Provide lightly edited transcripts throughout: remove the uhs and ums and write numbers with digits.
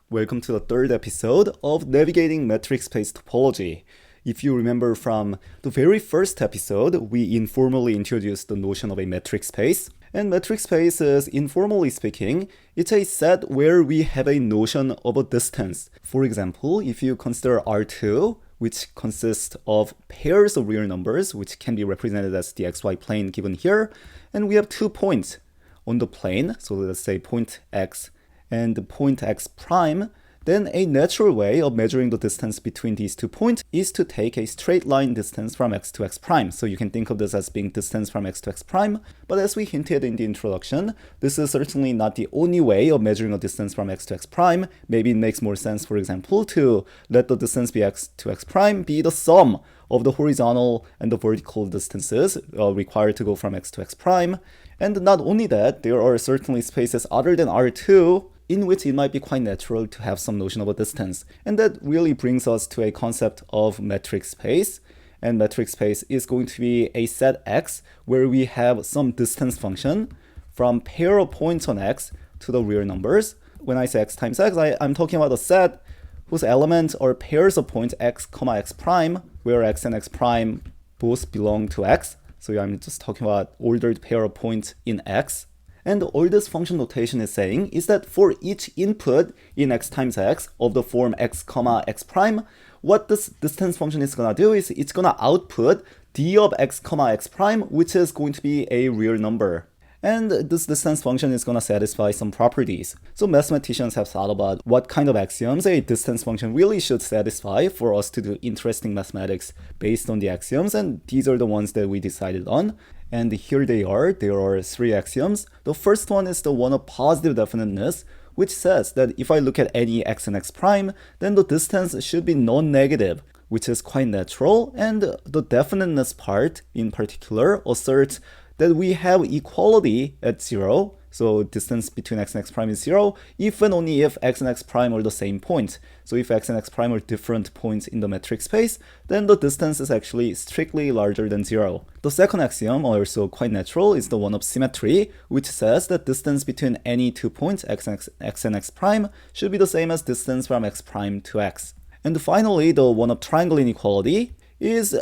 Welcome to the third episode of Navigating Metric Space Topology. If you remember from the very first episode, we informally introduced the notion of a metric space. And metric space is, informally speaking, it's a set where we have a notion of a distance. For example, if you consider R2, which consists of pairs of real numbers, which can be represented as the xy plane given here, and we have 2 points on the plane, so let's say point x and point x prime, then a natural way of measuring the distance between these 2 points is to take a straight line distance from x to x prime. So you can think of this as being distance from x to x prime, but as we hinted in the introduction, this is certainly not the only way of measuring a distance from x to x prime. Maybe it makes more sense, for example, to let the distance be x to x prime be the sum of the horizontal and the vertical distances required to go from x to x prime. And not only that, there are certainly spaces other than R2 in which it might be quite natural to have some notion of a distance. And that really brings us to a concept of metric space. And metric space is going to be a set X where we have some distance function from pair of points on X to the real numbers. When I say X times X, I'm talking about a set whose elements are pairs of points X, X prime, where X and X prime both belong to X. So I'm just talking about ordered pair of points in X. And all this function notation is saying is that for each input in x times x of the form x, x prime, what this distance function is going to do is it's going to output d of x, x prime, which is going to be a real number. And this distance function is going to satisfy some properties. So mathematicians have thought about what kind of axioms a distance function really should satisfy for us to do interesting mathematics based on the axioms, and these are the ones that we decided on. And here they are. There are 3 axioms. The first one is the one of positive definiteness, which says that if I look at any x and x prime, then the distance should be non-negative, which is quite natural. And the definiteness part in particular asserts that we have equality at 0. So distance between x and x prime is 0, if and only if x and x prime are the same point. So if x and x prime are different points in the metric space, then the distance is actually strictly larger than 0. The second axiom, also quite natural, is the one of symmetry, which says that distance between any 2 points, x and x prime, should be the same as distance from x prime to x. And finally, the one of triangle inequality is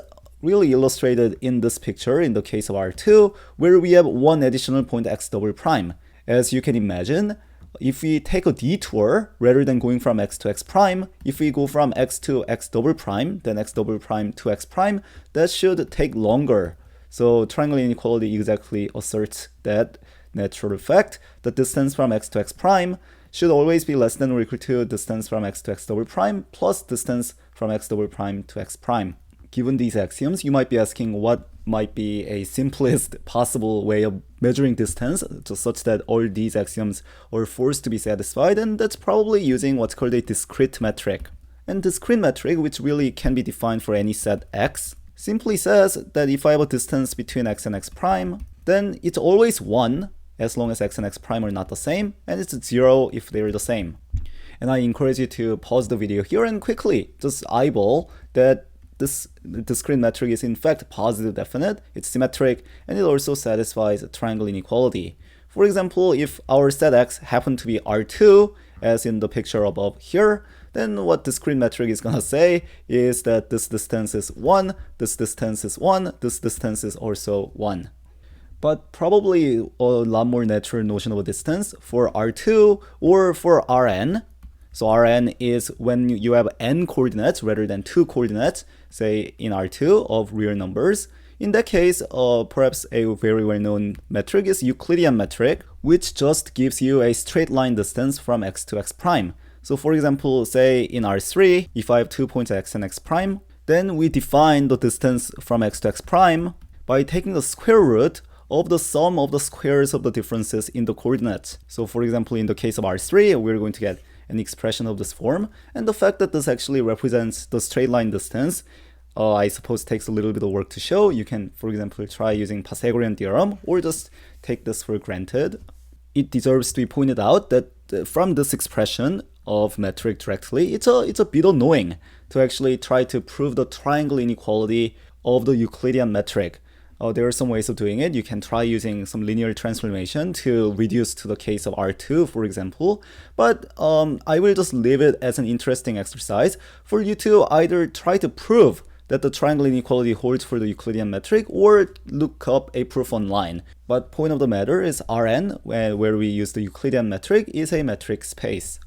really illustrated in this picture in the case of R2, where we have one additional point x double prime. As you can imagine, if we take a detour rather than going from x to x prime, if we go from x to x double prime, then x double prime to x prime, that should take longer. So triangle inequality exactly asserts that natural fact. The distance from x to x prime should always be less than or equal to distance from x to x double prime plus distance from x double prime to x prime. Given these axioms, you might be asking what might be a simplest possible way of measuring distance such that all these axioms are forced to be satisfied, and that's probably using what's called a discrete metric. And discrete metric, which really can be defined for any set x, simply says that if I have a distance between x and x prime, then it's always 1 as long as x and x prime are not the same, and it's 0 if they're the same. And I encourage you to pause the video here and quickly just eyeball that this discrete metric is in fact positive definite, it's symmetric, and it also satisfies triangle inequality. For example, if our set x happened to be R2, as in the picture above here, then what discrete metric is going to say is that this distance is 1, this distance is 1, this distance is also 1. But probably a lot more natural notion of a distance for R2 or for Rn. So Rn is when you have n coordinates rather than 2 coordinates, say in R2 of real numbers. In that case, perhaps a very well-known metric is Euclidean metric, which just gives you a straight line distance from x to x prime. So for example, say in R3, if I have 2 points x and x prime, then we define the distance from x to x prime by taking the square root of the sum of the squares of the differences in the coordinates. So for example, in the case of R3, we're going to get an expression of this form, and the fact that this actually represents the straight line distance, I suppose takes a little bit of work to show. You can, for example, try using Pythagorean theorem, or just take this for granted. It deserves to be pointed out that from this expression of metric directly, it's a bit annoying to actually try to prove the triangle inequality of the Euclidean metric. There are some ways of doing it. You can try using some linear transformation to reduce to the case of R2, for example. But I will just leave it as an interesting exercise for you to either try to prove that the triangle inequality holds for the Euclidean metric or look up a proof online. But point of the matter is Rn, where we use the Euclidean metric, is a metric space.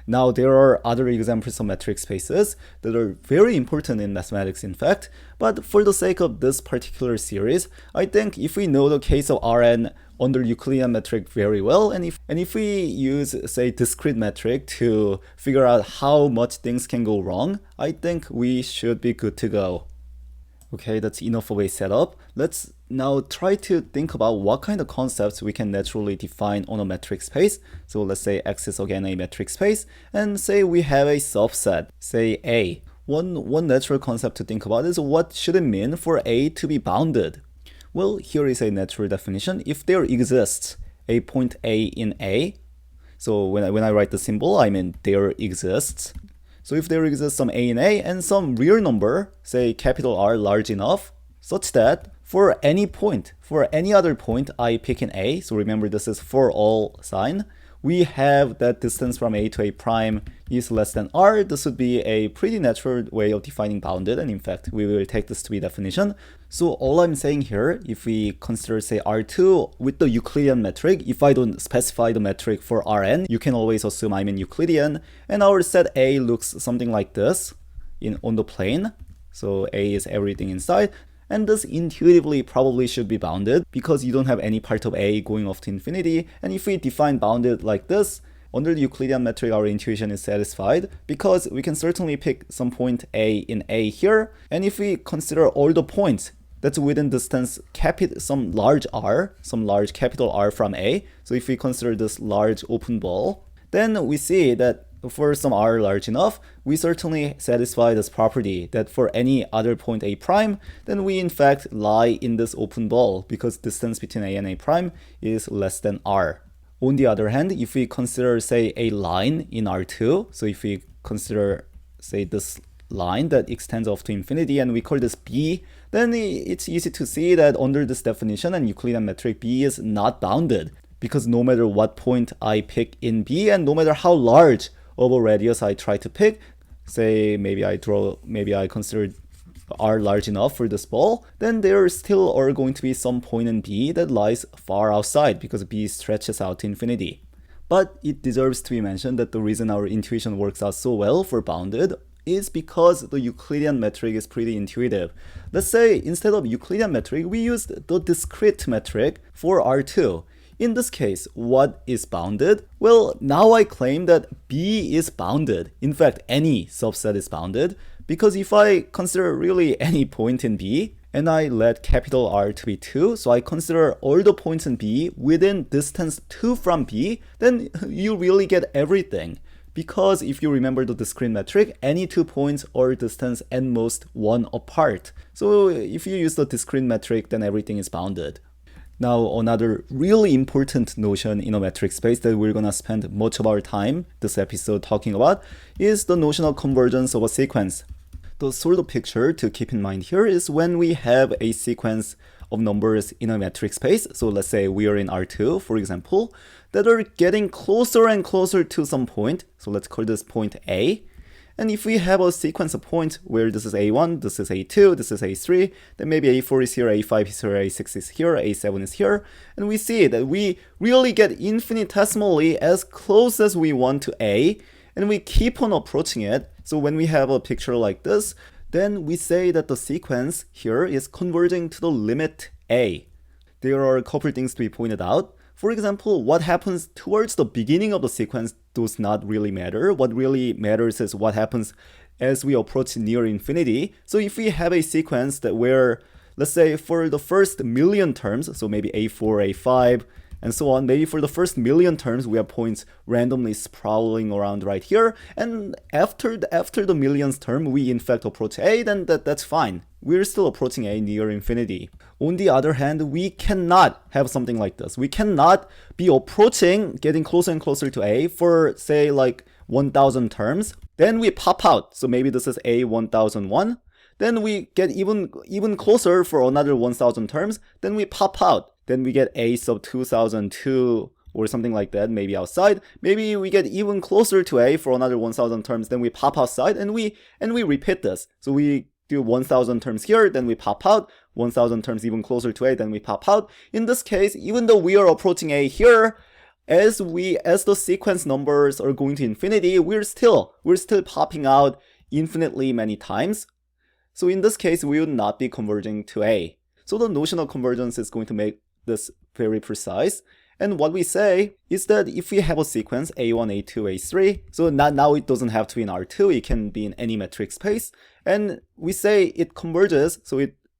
Now, there are other examples of metric spaces that are very important in mathematics, in fact, but for the sake of this particular series, I think if we know the case of Rn under Euclidean metric very well, and if we use, say, discrete metric to figure out how much things can go wrong, I think we should be good to go. Okay, that's enough of a setup. Let's now try to think about what kind of concepts we can naturally define on a metric space. So let's say X is again a metric space, and say we have a subset, say A. One natural concept to think about is what should it mean for A to be bounded? Well, here is a natural definition. If there exists a point A in A, so when I write the symbol, I mean there exists. So if there exists some A in A and some real number, say capital R large enough, such that for any point, for any other point I pick in A, so remember this is for all sign, we have that distance from A to A prime is less than R. This would be a pretty natural way of defining bounded, and in fact we will take this to be definition. So all I'm saying here, if we consider say R2 with the Euclidean metric, if I don't specify the metric for Rn, you can always assume I'm in Euclidean, and our set A looks something like this on the plane. So A is everything inside. And this intuitively probably should be bounded because you don't have any part of A going off to infinity. And if we define bounded like this, under the Euclidean metric, our intuition is satisfied because we can certainly pick some point A in A here. And if we consider all the points that's within distance some large R, some large capital R from A. So if we consider this large open ball, then we see that for some R large enough, we certainly satisfy this property that for any other point A prime, then we in fact lie in this open ball because distance between A and A prime is less than R. On the other hand, if we consider say a line in R2, so if we consider say this line that extends off to infinity and we call this B, then it's easy to see that under this definition and Euclidean metric, B is not bounded because no matter what point I pick in B and no matter how large of a radius I try to pick, say maybe I consider R large enough for this ball, then there still are going to be some point in B that lies far outside because B stretches out to infinity. But it deserves to be mentioned that the reason our intuition works out so well for bounded is because the Euclidean metric is pretty intuitive. Let's say instead of Euclidean metric, we used the discrete metric for R2. In this case, what is bounded? Well, now I claim that B is bounded. In fact, any subset is bounded, because if I consider really any point in B, and I let capital R to be 2, so I consider all the points in B within distance 2 from B, then you really get everything. Because if you remember the discrete metric, any 2 points are distance at most 1 apart. So if you use the discrete metric, then everything is bounded. Now, another really important notion in a metric space that we're gonna spend much of our time this episode talking about is the notion of convergence of a sequence. The sort of picture to keep in mind here is when we have a sequence of numbers in a metric space, so let's say we are in R2, for example, that are getting closer and closer to some point, so let's call this point A. And if we have a sequence of points where this is A1, this is A2, this is A3, then maybe A4 is here, A5 is here, A6 is here, A7 is here, and we see that we really get infinitesimally as close as we want to A, and we keep on approaching it. So when we have a picture like this, then we say that the sequence here is converging to the limit A. There are a couple things to be pointed out. For example, what happens towards the beginning of the sequence does not really matter. What really matters is what happens as we approach near infinity. So if we have a sequence that where, let's say for the first million terms, so maybe A4, A5, and so on, maybe for the first million terms, we have points randomly sprawling around right here. And after the millionth term, we in fact approach A, then that's fine. We're still approaching A near infinity. On the other hand, we cannot have something like this. We cannot be approaching, getting closer and closer to A for, say, like 1,000 terms. Then we pop out. So maybe this is A 1001. then we get even closer for another 1000 terms, then we pop out. Then we get a sub 2002 or something like that, maybe outside. Maybe we get even closer to a for another 1000 terms, then we pop outside, and we repeat this. So we do 1000 terms here, then we pop out, 1000 terms even closer to a, then we pop out. In this case, even though we are approaching a here, as the sequence numbers are going to infinity, we're still popping out infinitely many times. So in this case, we would not be converging to a. So the notion of convergence is going to make this very precise. And what we say is that if we have a sequence A1, A2, A3, so now it doesn't have to be in R2, it can be in any metric space, and we say it converges, so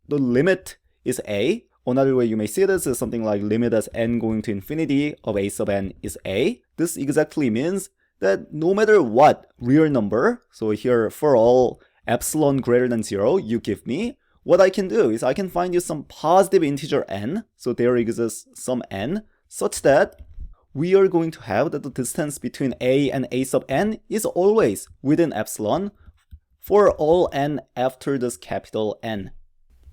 the limit is A. Another way you may see this is something like limit as n going to infinity of a sub n is A. This exactly means that no matter what real number, so here for all epsilon greater than 0 you give me, what I can do is I can find you some positive integer n, so there exists some n, such that we are going to have that the distance between a and a sub n is always within epsilon for all n after this capital N.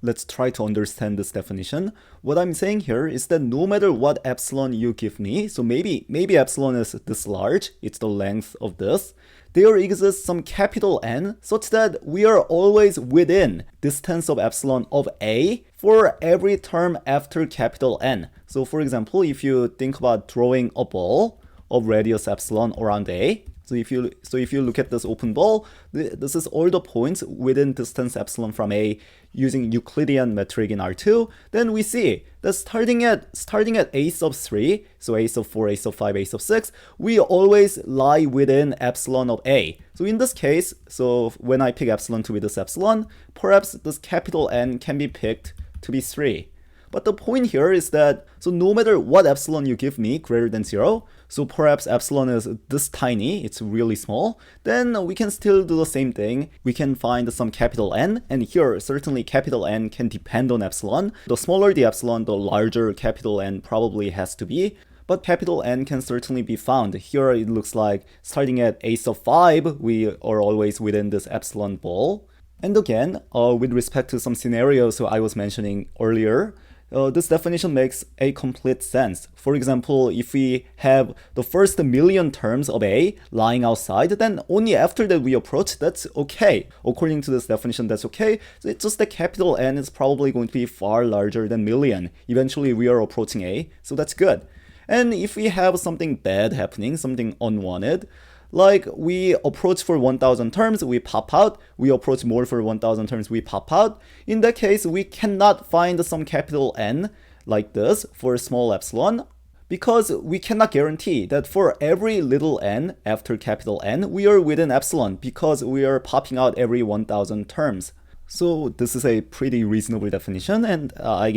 Let's try to understand this definition. What I'm saying here is that no matter what epsilon you give me, so maybe epsilon is this large, it's the length of this, there exists some capital N such that we are always within distance of epsilon of A for every term after capital N. So for example, if you think about drawing a ball of radius epsilon around A, so if you look at this open ball, this is all the points within distance epsilon from A using Euclidean metric in R2, then we see that starting at a sub 3, so a sub 4, a sub 5, a sub 6, we always lie within epsilon of A. So in this case, so when I pick epsilon to be this epsilon, perhaps this capital N can be picked to be 3. But the point here is that, so no matter what epsilon you give me greater than 0, so perhaps epsilon is this tiny, it's really small, then we can still do the same thing. We can find some capital N, and here certainly capital N can depend on epsilon. The smaller the epsilon, the larger capital N probably has to be. But capital N can certainly be found. Here it looks like starting at a sub 5, we are always within this epsilon ball. And again, with respect to some scenarios I was mentioning earlier, this definition makes a complete sense. For example, if we have the first million terms of A lying outside, then only after that we approach, that's okay. According to this definition, that's okay. So it's just that capital N is probably going to be far larger than million. Eventually we are approaching A, so that's good. And if we have something bad happening, something unwanted, like we approach for 1000 terms, we pop out. We approach more for 1000 terms, we pop out. In that case, we cannot find some capital N like this for small epsilon, because we cannot guarantee that for every little n after capital N, we are within epsilon, because we are popping out every 1000 terms. So this is a pretty reasonable definition, and I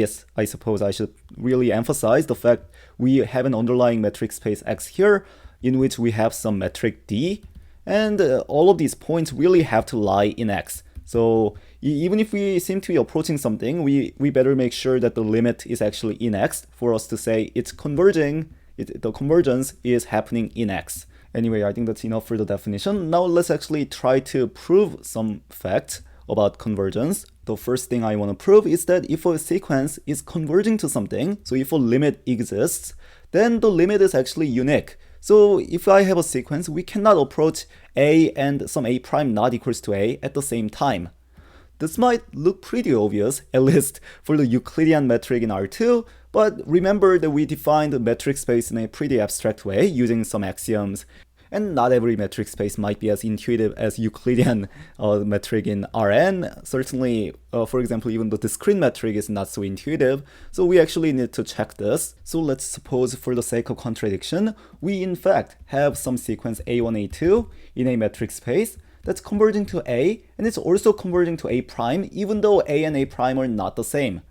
suppose I should really emphasize the fact we have an underlying metric space X here, in which we have some metric D, and all of these points really have to lie in X. So even if we seem to be approaching something, we better make sure that the limit is actually in X for us to say it's converging, the convergence is happening in X. Anyway, I think that's enough for the definition. Now let's actually try to prove some facts about convergence. The first thing I want to prove is that if a sequence is converging to something, so if a limit exists, then the limit is actually unique. So if I have a sequence, we cannot approach A and some A prime not equals to A at the same time. This might look pretty obvious, at least for the Euclidean metric in R2, but remember that we defined the metric space in a pretty abstract way using some axioms. And not every metric space might be as intuitive as Euclidean metric in Rn. Certainly, for example, even the discrete metric is not so intuitive, so we actually need to check this. So let's suppose, for the sake of contradiction, we in fact have some sequence A1, A2 in a metric space that's converging to A, and it's also converging to A prime, even though A and A prime are not the same.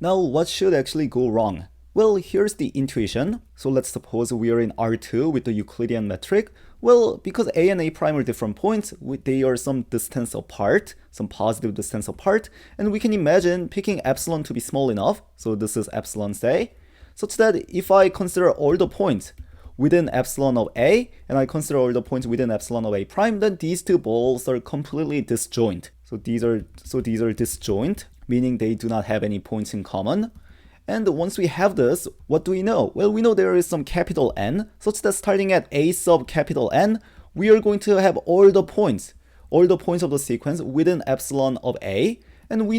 Now, what should actually go wrong? Well, here's the intuition. So let's suppose we are in R2 with the Euclidean metric. Well, because A and A prime are different points, they are some distance apart, some positive distance apart, and we can imagine picking epsilon to be small enough, so this is epsilon say, such that if I consider all the points within epsilon of A, and I consider all the points within epsilon of A prime, then these two balls are completely disjoint. So these are disjoint, meaning they do not have any points in common. And once we have this, what do we know? Well, we know there is some capital N, such that starting at a sub capital N, we are going to have all the points of the sequence within epsilon of A. And we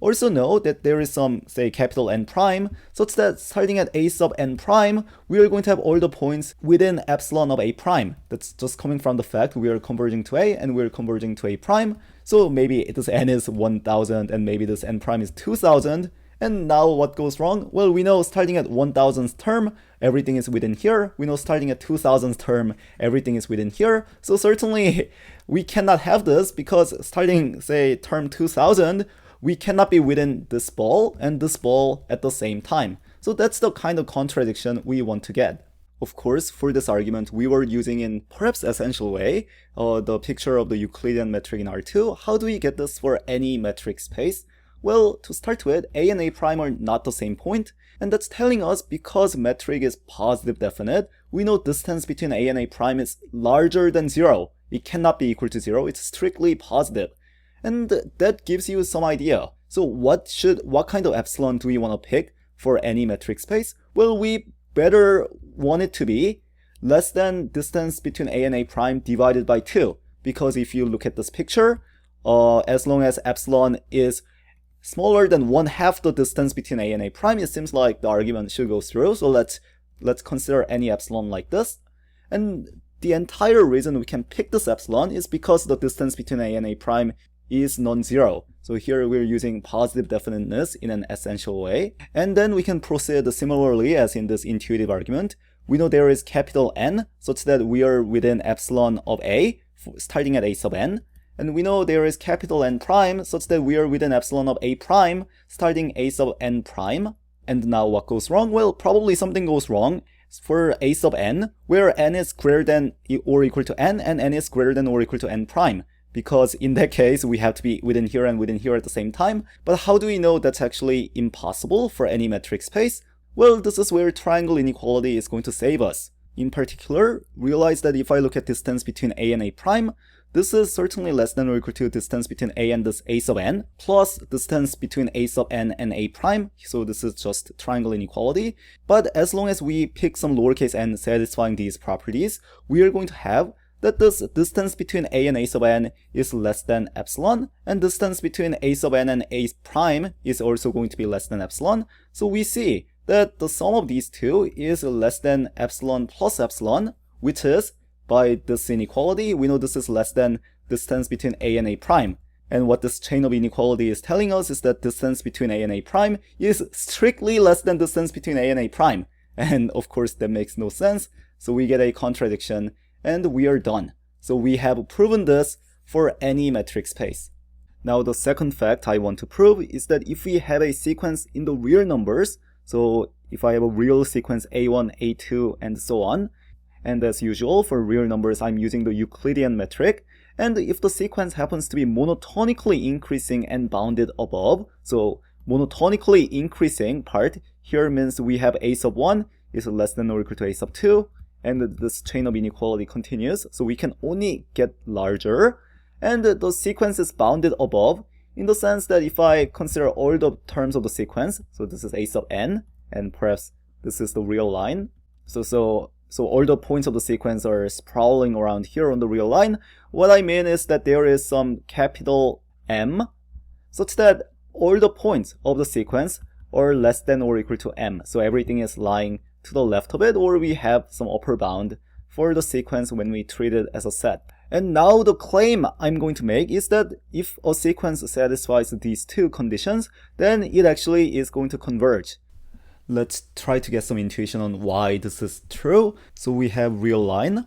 also know that there is some, say, capital N prime, such that starting at a sub n prime, we are going to have all the points within epsilon of A prime. That's just coming from the fact we are converging to A and we're converging to A prime. So maybe this n is 1000 and maybe this n prime is 2000. And now what goes wrong? Well, we know starting at 1000th term, everything is within here. We know starting at 2000th term, everything is within here. So certainly we cannot have this because starting, say, term 2000, we cannot be within this ball and this ball at the same time. So that's the kind of contradiction we want to get. Of course, for this argument, we were using in perhaps essential way the picture of the Euclidean metric in R2. How do we get this for any metric space? Well, to start with, A and A prime are not the same point, and that's telling us because metric is positive definite, we know distance between A and A prime is larger than 0. It cannot be equal to 0, it's strictly positive. And that gives you some idea. So what kind of epsilon do we want to pick for any metric space? Well, we better want it to be less than distance between A and A prime divided by 2. Because if you look at this picture, as long as epsilon is smaller than 1/2 the distance between A and A prime, it seems like the argument should go through. So let's consider any epsilon like this. And the entire reason we can pick this epsilon is because the distance between A and A prime is non-zero. So here we're using positive definiteness in an essential way. And then we can proceed similarly as in this intuitive argument. We know there is capital N such that we are within epsilon of A, starting at A sub n. And we know there is capital N prime such that we are within epsilon of A prime, starting A sub n prime. And now what goes wrong? Well, probably something goes wrong for A sub n, where n is greater than or equal to n, and n is greater than or equal to n prime. Because in that case, we have to be within here and within here at the same time. But how do we know that's actually impossible for any metric space? Well, this is where triangle inequality is going to save us. In particular, realize that if I look at distance between A and A prime, this is certainly less than or equal to distance between A and this A sub n, plus distance between A sub n and A prime. So this is just triangle inequality. But as long as we pick some lowercase n satisfying these properties, we are going to have that this distance between A and A sub n is less than epsilon, and distance between A sub n and A prime is also going to be less than epsilon. So we see that the sum of these two is less than epsilon plus epsilon, which is, by this inequality, we know this is less than distance between A and A prime. And what this chain of inequality is telling us is that distance between A and A prime is strictly less than distance between A and A prime. And of course that makes no sense, so we get a contradiction, and we are done. So we have proven this for any metric space. Now the second fact I want to prove is that if we have a sequence in the real numbers, so if I have a real sequence A1, A2, and so on, and as usual for real numbers I'm using the Euclidean metric, and if the sequence happens to be monotonically increasing and bounded above, so monotonically increasing part here means we have A sub 1 is less than or equal to A sub 2, and this chain of inequality continues, so we can only get larger, and the sequence is bounded above in the sense that if I consider all the terms of the sequence, so this is A sub n, and perhaps this is the real line, so all the points of the sequence are sprawling around here on the real line. What I mean is that there is some capital M such that all the points of the sequence are less than or equal to M. So everything is lying to the left of it, or we have some upper bound for the sequence when we treat it as a set. And now the claim I'm going to make is that if a sequence satisfies these two conditions, then it actually is going to converge. Let's try to get some intuition on why this is true. So we have real line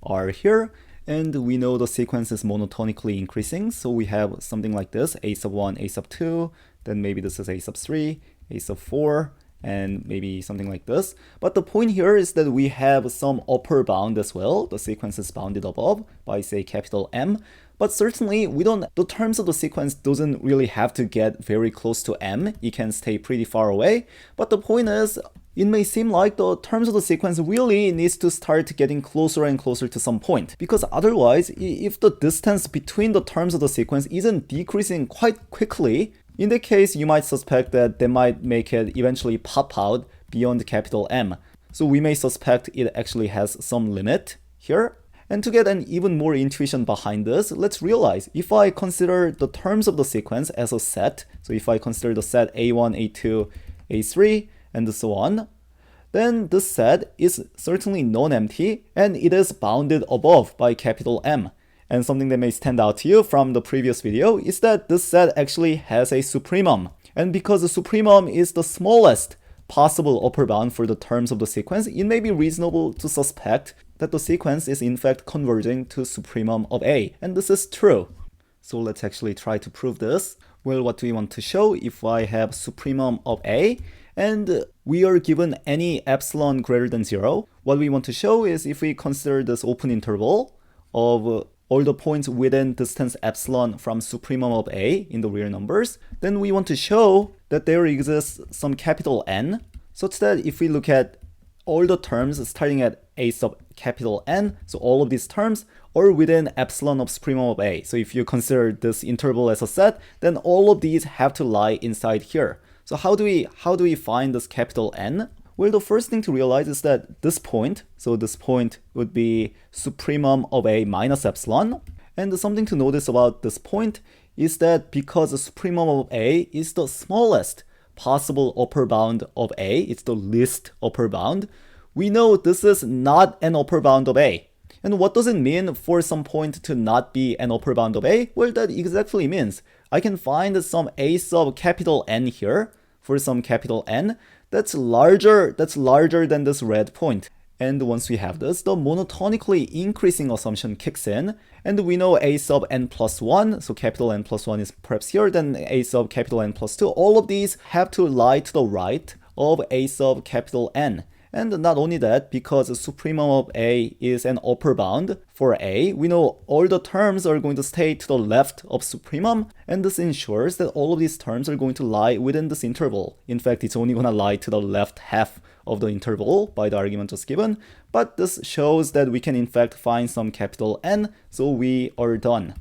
R here, and we know the sequence is monotonically increasing. So we have something like this, A sub 1, A sub 2, then maybe this is A sub 3, A sub 4, and maybe something like this. But the point here is that we have some upper bound as well. The sequence is bounded above by, say, capital M. But certainly the terms of the sequence doesn't really have to get very close to M. It can stay pretty far away. But the point is, it may seem like the terms of the sequence really needs to start getting closer and closer to some point. Because otherwise, if the distance between the terms of the sequence isn't decreasing quite quickly, in that case, you might suspect that they might make it eventually pop out beyond capital M. So we may suspect it actually has some limit here. And to get an even more intuition behind this, let's realize if I consider the terms of the sequence as a set, so if I consider the set A1, A2, A3, and so on, then this set is certainly non-empty and it is bounded above by capital M. And something that may stand out to you from the previous video is that this set actually has a supremum. And because the supremum is the smallest possible upper bound for the terms of the sequence, it may be reasonable to suspect that the sequence is in fact converging to supremum of A. And this is true. So let's actually try to prove this. Well, what do we want to show? If I have supremum of A and we are given any epsilon greater than 0, what we want to show is if we consider this open interval of all the points within distance epsilon from supremum of A in the real numbers, then we want to show that there exists some capital N, such that if we look at all the terms starting at A sub capital N, so all of these terms are within epsilon of supremum of A. So if you consider this interval as a set, then all of these have to lie inside here. So how do we find this capital N? Well, the first thing to realize is that this point, so this point would be supremum of A minus epsilon. And something to notice about this point is that because the supremum of A is the smallest possible upper bound of A, it's the least upper bound, we know this is not an upper bound of A. And what does it mean for some point to not be an upper bound of A? Well, that exactly means I can find some A sub capital N here for some capital N that's larger than this red point. And once we have this, the monotonically increasing assumption kicks in, and we know A sub n plus 1, so capital N plus 1 is perhaps here, then A sub capital N plus 2, all of these have to lie to the right of A sub capital N. And not only that, because the supremum of A is an upper bound for A, we know all the terms are going to stay to the left of supremum, and this ensures that all of these terms are going to lie within this interval. In fact, it's only going to lie to the left half of the interval by the argument just given, but this shows that we can in fact find some capital N, so we are done.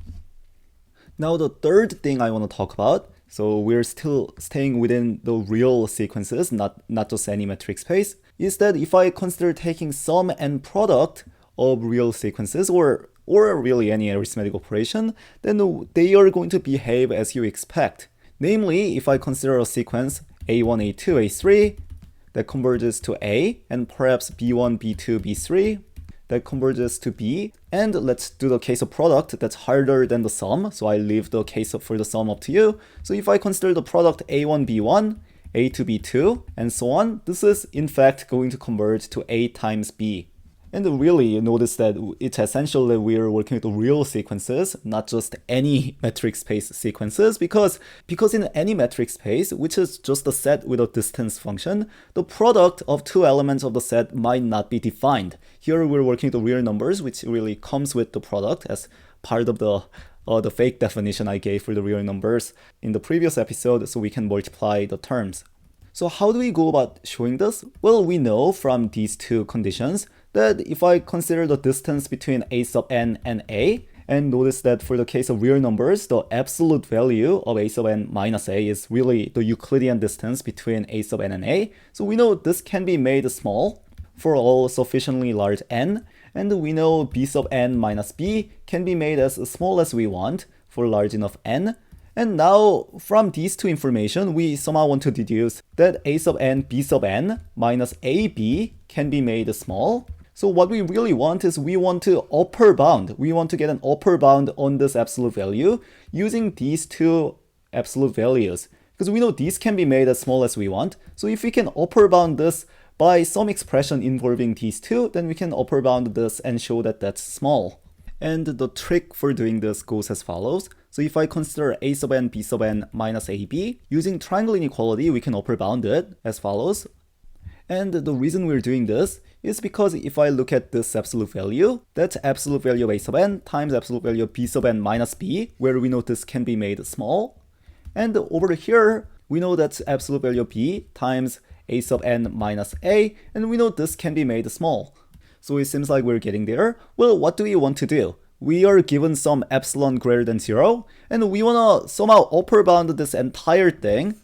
Now the third thing I want to talk about, so we're still staying within the real sequences, not just any metric space, is that if I consider taking sum and product of real sequences or really any arithmetic operation, then they are going to behave as you expect. Namely, if I consider a sequence A1, A2, A3 that converges to A, and perhaps B1, B2, B3 that converges to B, and let's do the case of product that's harder than the sum, so I leave the case for the sum up to you. So if I consider the product A1, B1, A2, B2, and so on, this is in fact going to converge to A times B. And really, you notice that it's essential that we are working with the real sequences, not just any metric space sequences, because in any metric space, which is just a set with a distance function, the product of two elements of the set might not be defined. Here we're working with the real numbers, which really comes with the product as part of the fake definition I gave for the real numbers in the previous episode, so we can multiply the terms. So how do we go about showing this? Well, we know from these two conditions that if I consider the distance between A sub n and A, and notice that for the case of real numbers, the absolute value of A sub n minus A is really the Euclidean distance between A sub n and A. So we know this can be made small for all sufficiently large n, and we know B sub n minus B can be made as small as we want for large enough n. And now, from these two information, we somehow want to deduce that A sub n, B sub n minus AB can be made small. So what we really want is we want to upper bound. We want to get an upper bound on this absolute value using these two absolute values. Because we know these can be made as small as we want. So if we can upper bound this by some expression involving these two, then we can upper bound this and show that that's small. And the trick for doing this goes as follows. So if I consider A sub n, B sub n minus AB, using triangle inequality, we can upper bound it as follows. And the reason we're doing this is because if I look at this absolute value, that's absolute value of A sub n times absolute value of B sub n minus B, where we know this can be made small. And over here, we know that's absolute value of B times a sub n minus a, and we know this can be made small. So it seems like we're getting there. Well, what do we want to do? We are given some epsilon greater than 0, and we want to somehow upper bound this entire thing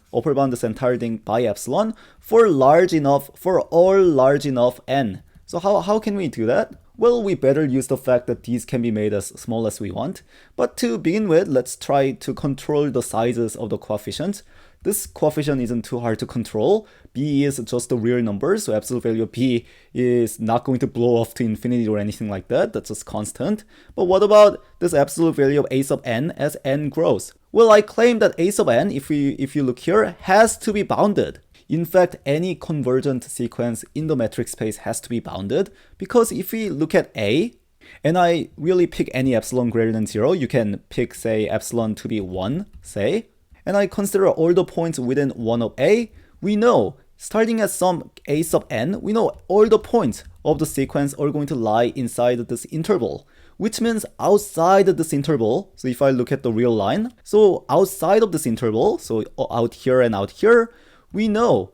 by epsilon for all large enough n. So how can we do that? Well, we better use the fact that these can be made as small as we want. But to begin with, let's try to control the sizes of the coefficients. This coefficient isn't too hard to control. B is just a real number, so absolute value of B is not going to blow off to infinity or anything like that. That's just constant. But what about this absolute value of a sub n as n grows? Well, I claim that a sub n, if you look here, has to be bounded. In fact, any convergent sequence in the metric space has to be bounded, because if we look at A, and I really pick any epsilon greater than 0, you can pick, say, epsilon to be 1, say, and I consider all the points within 1 of A, we know, starting at some a sub n, we know all the points of the sequence are going to lie inside this interval, which means outside of this interval, so if I look at the real line, so outside of this interval, so out here and out here, we know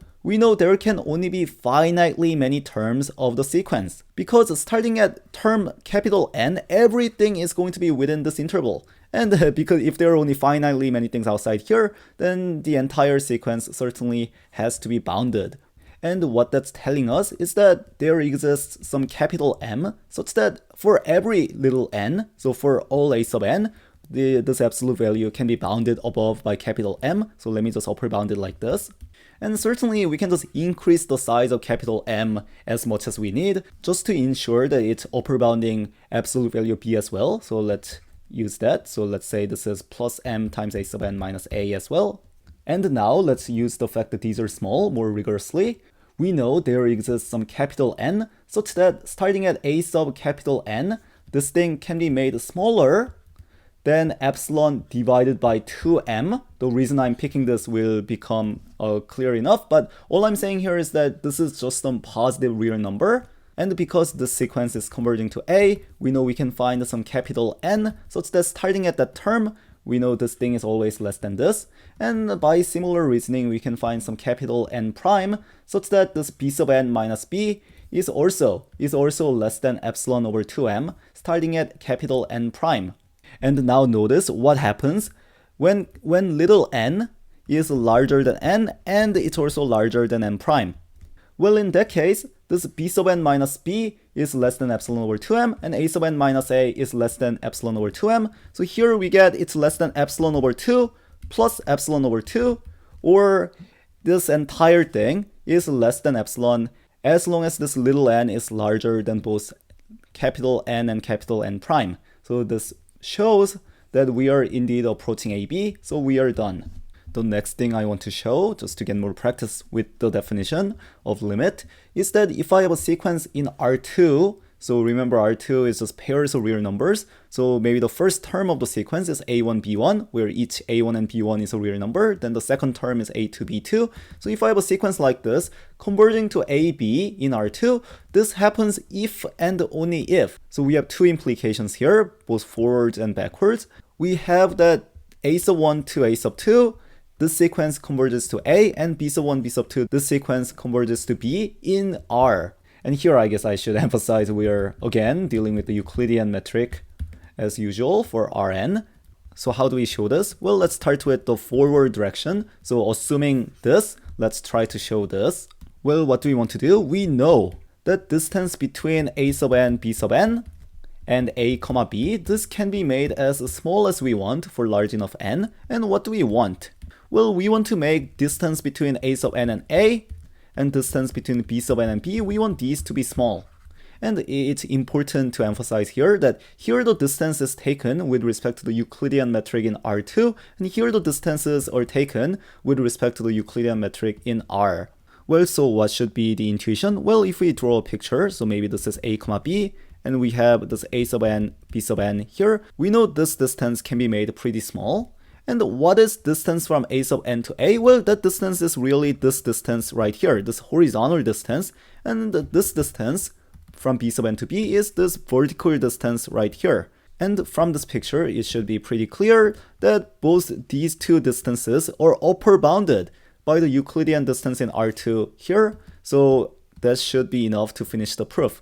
there can only be finitely many terms of the sequence, because starting at term capital N, everything is going to be within this interval. And because if there are only finitely many things outside here, then the entire sequence certainly has to be bounded. And what that's telling us is that there exists some capital M, such that for every little n, so for all a sub n, this absolute value can be bounded above by capital M. So let me just upper bound it like this. And certainly we can just increase the size of capital M as much as we need, just to ensure that it's upper bounding absolute value B as well. So let's use that. So let's say this is plus M times a sub n minus a as well. And now let's use the fact that these are small more rigorously. We know there exists some capital N, such that starting at a sub capital N, this thing can be made smaller than epsilon divided by 2m. The reason I'm picking this will become clear enough, but all I'm saying here is that this is just some positive real number, and because this sequence is converging to A, we know we can find some capital N, such that starting at that term, we know this thing is always less than this, and by similar reasoning, we can find some capital N prime, such that this b sub n minus b is also less than epsilon over 2m, starting at capital N prime. And now notice what happens when little n is larger than n, and it's also larger than n prime. Well, in that case, this b sub n minus b is less than epsilon over 2m, and a sub n minus a is less than epsilon over 2m. So here we get it's less than epsilon over 2 plus epsilon over 2, or this entire thing is less than epsilon as long as this little n is larger than both capital N and capital N prime. So this shows that we are indeed approaching AB, so we are done. The next thing I want to show, just to get more practice with the definition of limit, is that if I have a sequence in R2, so remember R2 is just pairs of real numbers, so maybe the first term of the sequence is A1, B1, where each A1 and B1 is a real number, then the second term is A2, B2. So if I have a sequence like this, converging to AB in R2, this happens if and only if. So we have two implications here, both forwards and backwards. We have that A sub 1 to A sub 2, this sequence converges to A, and B sub 1, B sub 2, this sequence converges to B in R. And here I guess I should emphasize we are again dealing with the Euclidean metric as usual for Rn. So how do we show this? Well, let's start with the forward direction. So assuming this, let's try to show this. Well, what do we want to do? We know that distance between A sub n, B sub n, and A comma B, this can be made as small as we want for large enough n. And what do we want? Well, we want to make distance between A sub n and A, and distance between B sub n and B, we want these to be small. And it's important to emphasize here that here the distance is taken with respect to the Euclidean metric in R2, and here the distances are taken with respect to the Euclidean metric in R. Well, so what should be the intuition? Well, if we draw a picture, so maybe this is A comma B, and we have this A sub n, B sub n here, we know this distance can be made pretty small. And what is distance from A sub n to A? Well, that distance is really this distance right here, this horizontal distance. And this distance from B sub n to B is this vertical distance right here. And from this picture, it should be pretty clear that both these two distances are upper bounded by the Euclidean distance in R2 here. So that should be enough to finish the proof.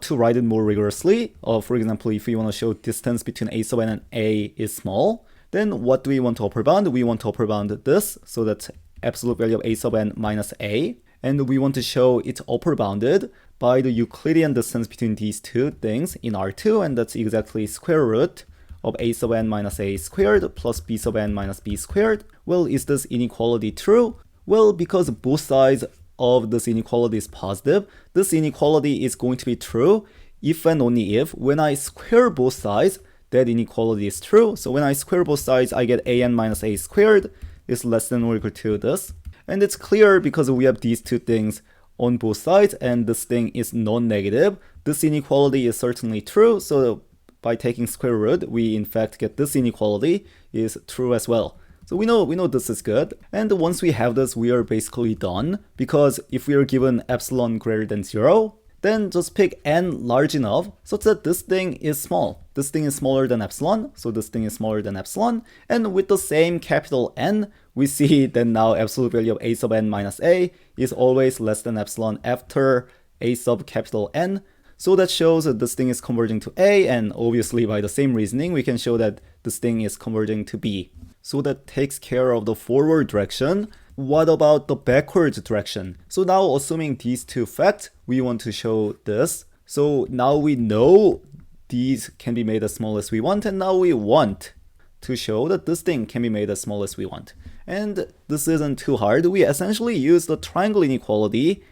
To write it more rigorously, for example, if we want to show distance between a sub n and a is small, then what do we want to upper bound? We want to upper bound this, so that's absolute value of a sub n minus a. And we want to show it's upper bounded by the Euclidean distance between these two things in R2, and that's exactly square root of a sub n minus a squared plus b sub n minus b squared. Well, is this inequality true? Well, because both sides of this inequality is positive, this inequality is going to be true if and only if when I square both sides, that inequality is true. So when I square both sides, I get an minus a squared is less than or equal to this. And it's clear because we have these two things on both sides and this thing is non-negative. This inequality is certainly true. So by taking square root, we in fact get this inequality is true as well. So we know this is good. And once we have this, we are basically done, because if we are given epsilon greater than 0, then just pick n large enough such that this thing is small. This thing is smaller than epsilon, so this thing is smaller than epsilon. And with the same capital N, we see that now absolute value of a sub n minus a is always less than epsilon after a sub capital N. So that shows that this thing is converging to A, and obviously by the same reasoning, we can show that this thing is converging to B. So that takes care of the forward direction. What about the backwards direction? So now assuming these two facts, we want to show this. So now we know these can be made as small as we want, and now we want to show that this thing can be made as small as we want. And this isn't too hard. We essentially use the triangle inequality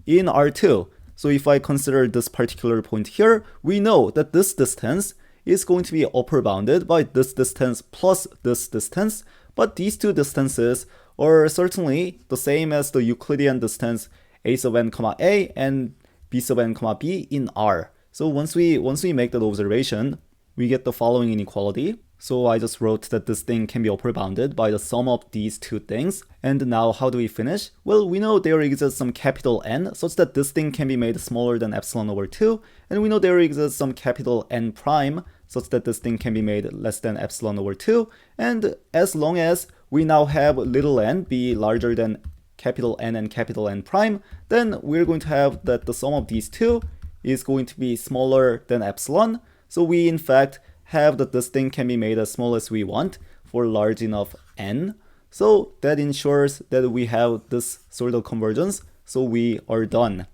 in R2. So if I consider this particular point here, we know that this distance is going to be upper bounded by this distance plus this distance, but these two distances are certainly the same as the Euclidean distance a sub n comma a and b sub n comma b in R. So once we make that observation, we get the following inequality. So I just wrote that this thing can be upper bounded by the sum of these two things. And now how do we finish? Well, we know there exists some capital N such that this thing can be made smaller than epsilon over 2. And we know there exists some capital N prime such that this thing can be made less than epsilon over 2. And as long as we now have little n be larger than capital N and capital N prime, then we're going to have that the sum of these two is going to be smaller than epsilon. So we in fact have that this thing can be made as small as we want for large enough n. So that ensures that we have this sort of convergence, so we are done.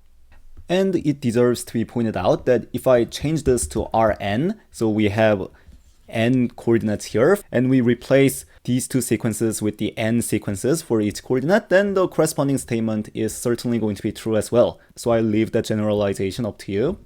And it deserves to be pointed out that if I change this to Rn, so we have n coordinates here, and we replace these two sequences with the n sequences for each coordinate, then the corresponding statement is certainly going to be true as well. So I leave that generalization up to you.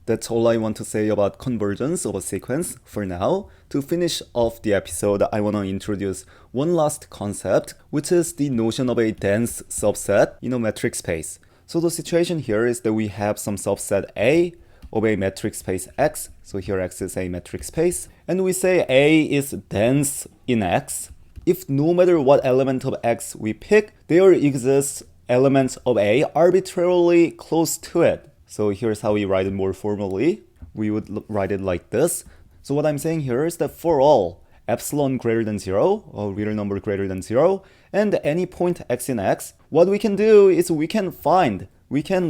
That's all I want to say about convergence of a sequence for now. To finish off the episode, I want to introduce one last concept, which is the notion of a dense subset in a metric space. So the situation here is that we have some subset A of a metric space X. So here X is a metric space. And we say A is dense in X if no matter what element of X we pick, there exists elements of A arbitrarily close to it. So here's how we write it more formally. We would write it like this. So what I'm saying here is that for all epsilon greater than 0, or real number greater than 0, and any point x in X, what we can do is we can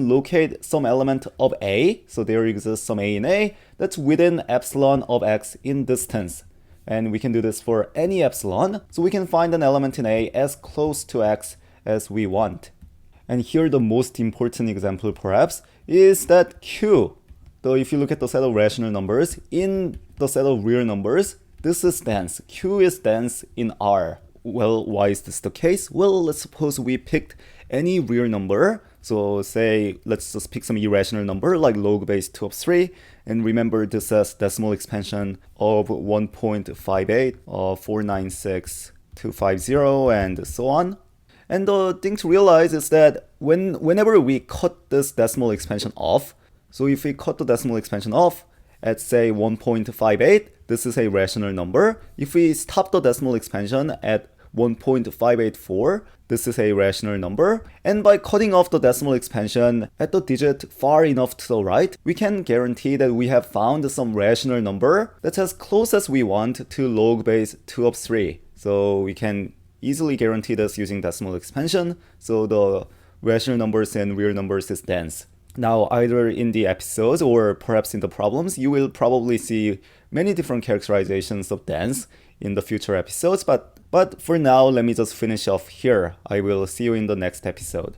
locate some element of A, so there exists some A in A, that's within epsilon of X in distance. And we can do this for any epsilon, so we can find an element in A as close to X as we want. And here the most important example perhaps is that Q. So if you look at the set of rational numbers in the set of real numbers, this is dense. Q is dense in R. Well, why is this the case? Well, let's suppose we picked any real number. So say, let's just pick some irrational number like log base 2 of 3. And remember this as decimal expansion of 1.58, 496,250, and so on. And the thing to realize is that whenever we cut this decimal expansion off, so if we cut the decimal expansion off at say 1.58, this is a rational number. If we stop the decimal expansion at 1.584, this is a rational number. And by cutting off the decimal expansion at the digit far enough to the right, we can guarantee that we have found some rational number that's as close as we want to log base 2 of 3. So we can easily guaranteed us using decimal expansion, so the rational numbers and real numbers is dense. Now, either in the episodes or perhaps in the problems, you will probably see many different characterizations of dense in the future episodes, but for now, let me just finish off here. I will see you in the next episode.